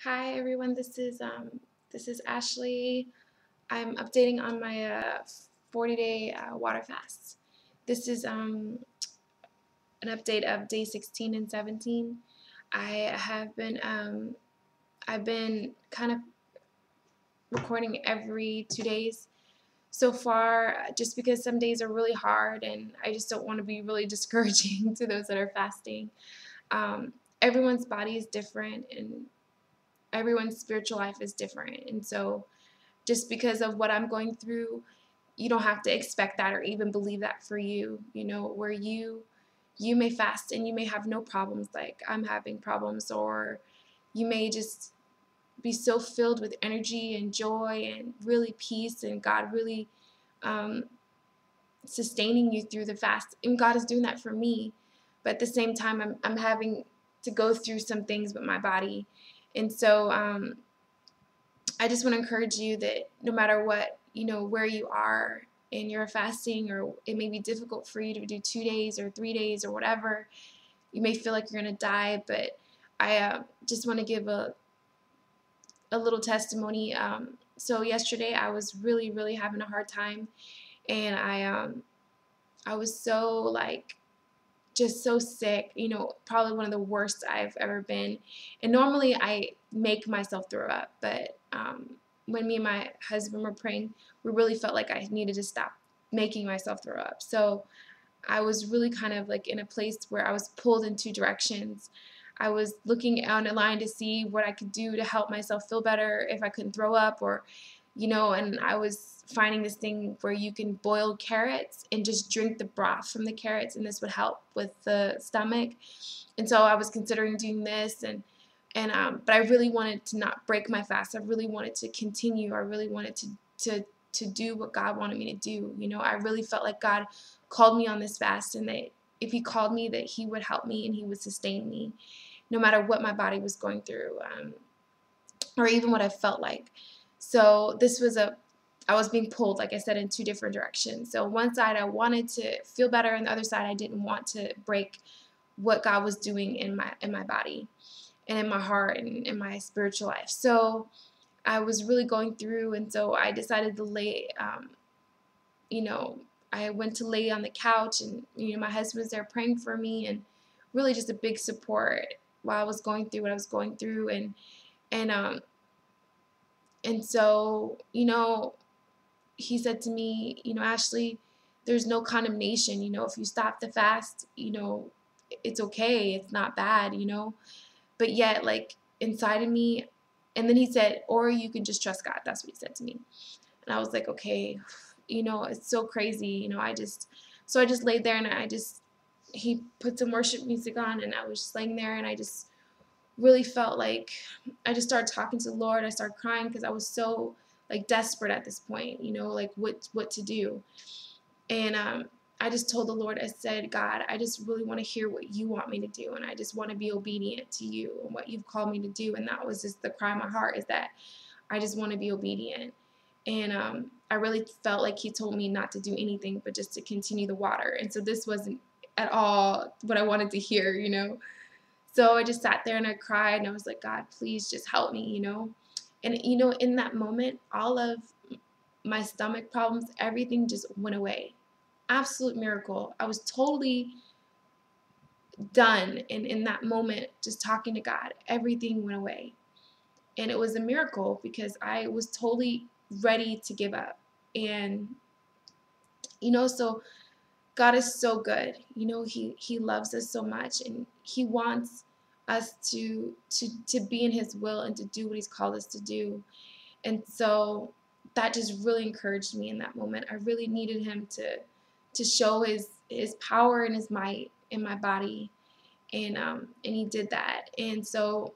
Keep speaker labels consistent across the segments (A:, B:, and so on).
A: Hi everyone, this is Ashley. I'm updating on my 40-day water fast. This is an update of day 16 and 17. I have been I've been kind of recording every 2 days so far, just because some days are really hard and I just don't want to be really discouraging to those that are fasting. Um, Everyone's body is different and everyone's spiritual life is different, and so just because of what I'm going through, you don't have to expect that or even believe that for you. Where you may fast and you may have no problems like I'm having problems, or you may just be so filled with energy and joy and really peace and God really um, sustaining you through the fast. And God is doing that for me. But at the same time, I'm having to go through some things with my body. And so I just want to encourage you that no matter what, where you are in your fasting, or it may be difficult for you to do 2 days or 3 days or whatever, you may feel like you're going to die, but I just want to give a little testimony. So yesterday I was really, really having a hard time, and I was so like just so sick, probably one of the worst I've ever been. And normally I make myself throw up, but when me and my husband were praying, we really felt like I needed to stop making myself throw up. So I was really kind of like in a place where I was pulled in two directions. I was looking online to see what I could do to help myself feel better if I couldn't throw up, or and I was finding this thing where you can boil carrots and just drink the broth from the carrots, and this would help with the stomach. And so I was considering doing this, but I really wanted to not break my fast. I really wanted to continue. I really wanted to do what God wanted me to do. I really felt like God called me on this fast, and that if He called me, that He would help me and He would sustain me, no matter what my body was going through, or even what I felt like. So I was being pulled, like I said, in two different directions. So one side I wanted to feel better, and the other side I didn't want to break what God was doing in my body and in my heart and in my spiritual life. So I was really going through, and so I decided to lay, you know, I went to lay on the couch, and my husband was there praying for me, and really just a big support while I was going through what I was going through, and um and so he said to me, Ashley, there's no condemnation. If you stop the fast, it's okay, it's not bad, but yet, like, inside of me. And then he said, or you can just trust God. That's what he said to me. And I was like, okay, it's so crazy. So I just laid there, and he put some worship music on, and I was just laying there, and I just really felt like I just started talking to the Lord. I started crying because I was so like desperate at this point, like what to do. And I just told the Lord, I said, God, I just really want to hear what you want me to do, and I just want to be obedient to you and what you've called me to do. And that was just the cry of my heart, is that I just want to be obedient. And I really felt like He told me not to do anything but just to continue the water. And so this wasn't at all what I wanted to hear. So I just sat there and I cried, and I was like, God, please just help me. And, in that moment, all of my stomach problems, everything just went away. Absolute miracle. I was totally done. And in that moment, just talking to God, everything went away. And it was a miracle because I was totally ready to give up. And, so God is so good. He loves us so much, and He wants us to be in His will and to do what He's called us to do. And so that just really encouraged me in that moment. I really needed Him to show his power and His might in my body, and He did that. And so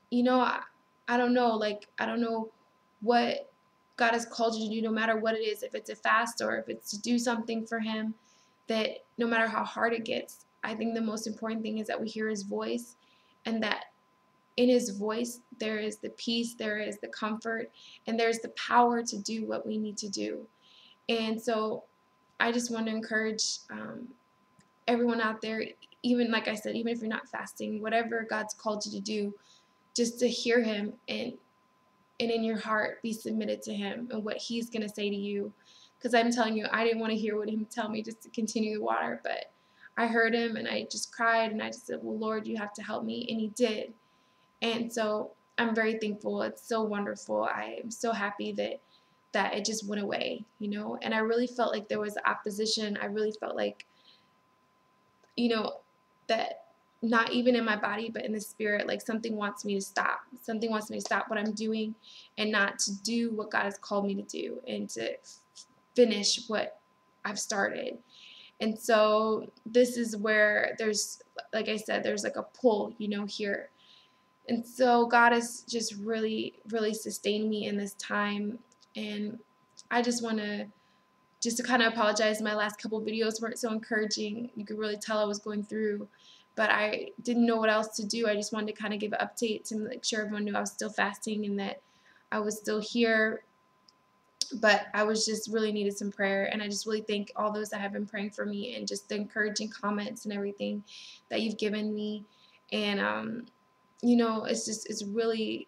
A: I don't know, like, I don't know what God has called you to do, no matter what it is, if it's a fast or if it's to do something for Him, that no matter how hard it gets, I think the most important thing is that we hear His voice, and that in His voice there is the peace, there is the comfort, and there's the power to do what we need to do. And so I just want to encourage everyone out there, even like I said, even if you're not fasting, whatever God's called you to do, just to hear him and in your heart be submitted to him and what he's going to say to you. Because I'm telling you, I didn't want to hear what him tell me just to continue the water, but I heard him and I just cried and I just said, well, Lord, you have to help me. And he did. And so I'm very thankful. It's so wonderful. I am so happy that it just went away, you know. And I really felt like there was opposition. I really felt like, you know, that not even in my body, but in the spirit, like something wants me to stop. Something wants me to stop what I'm doing and not to do what God has called me to do and to finish what I've started. And so this is where there's, like I said, there's like a pull, you know, here. And so God has just really, really sustained me in this time. And I just want to kind of apologize. My last couple videos weren't so encouraging. You could really tell I was going through, but I didn't know what else to do. I just wanted to kind of give an update to make sure everyone knew I was still fasting and that I was still here. But I was just really needed some prayer, and I just really thank all those that have been praying for me and just the encouraging comments and everything that you've given me. And you know, it's really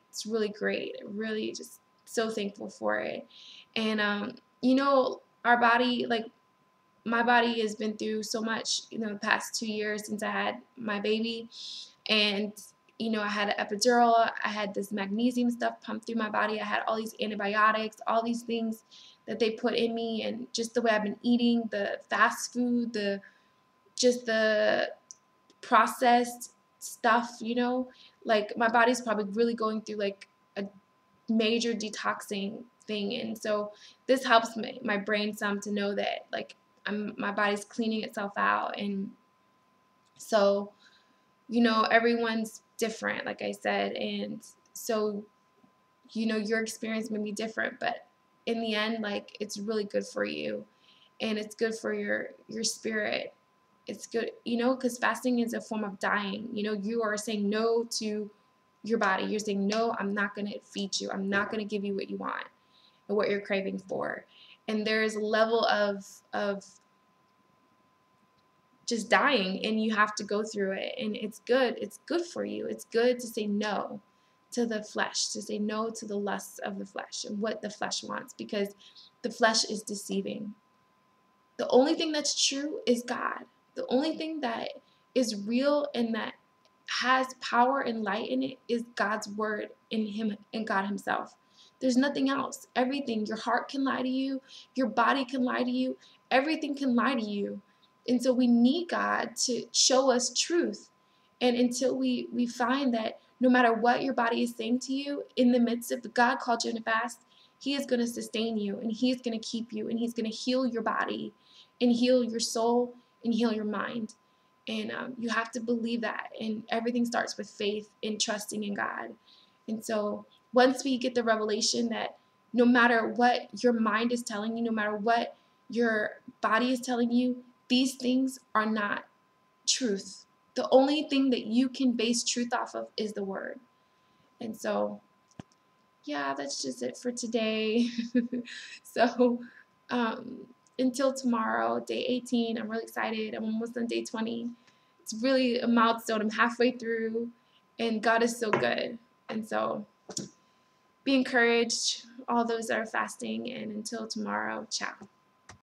A: great. Really just so thankful for it. And you know, our body, like my body has been through so much, you know, the past 2 years since I had my baby. And you know, I had an epidural, I had this magnesium stuff pumped through my body, I had all these antibiotics, all these things that they put in me, and just the way I've been eating, the fast food, the processed stuff, you know, like my body's probably really going through like a major detoxing thing. And so this helps my brain some to know that like my body's cleaning itself out. And so, you know, everyone's different, like I said, and so, you know, your experience may be different, but in the end, like, it's really good for you, and it's good for your spirit. It's good, you know, because fasting is a form of dying. You know, you are saying no to your body. You're saying, no, I'm not going to feed you. I'm not going to give you what you want and what you're craving for. And there's a level of just dying, and you have to go through it, and it's good for you. It's good to say no to the flesh, to say no to the lusts of the flesh and what the flesh wants, because the flesh is deceiving. The only thing that's true is God. The only thing that is real and that has power and light in it is God's word in him and God himself. There's nothing else. Everything, your heart can lie to you, your body can lie to you, everything can lie to you. And so we need God to show us truth. And until we find that no matter what your body is saying to you, in the midst of the God called you to fast, he is going to sustain you, and he's going to keep you, and he's going to heal your body and heal your soul and heal your mind. And you have to believe that. And everything starts with faith and trusting in God. And so once we get the revelation that no matter what your mind is telling you, no matter what your body is telling you, these things are not truth. The only thing that you can base truth off of is the word. And so, yeah, that's just it for today. So, until tomorrow, day 18, I'm really excited. I'm almost on day 20. It's really a milestone. I'm halfway through, and God is so good. And so, be encouraged, all those that are fasting, and until tomorrow, ciao.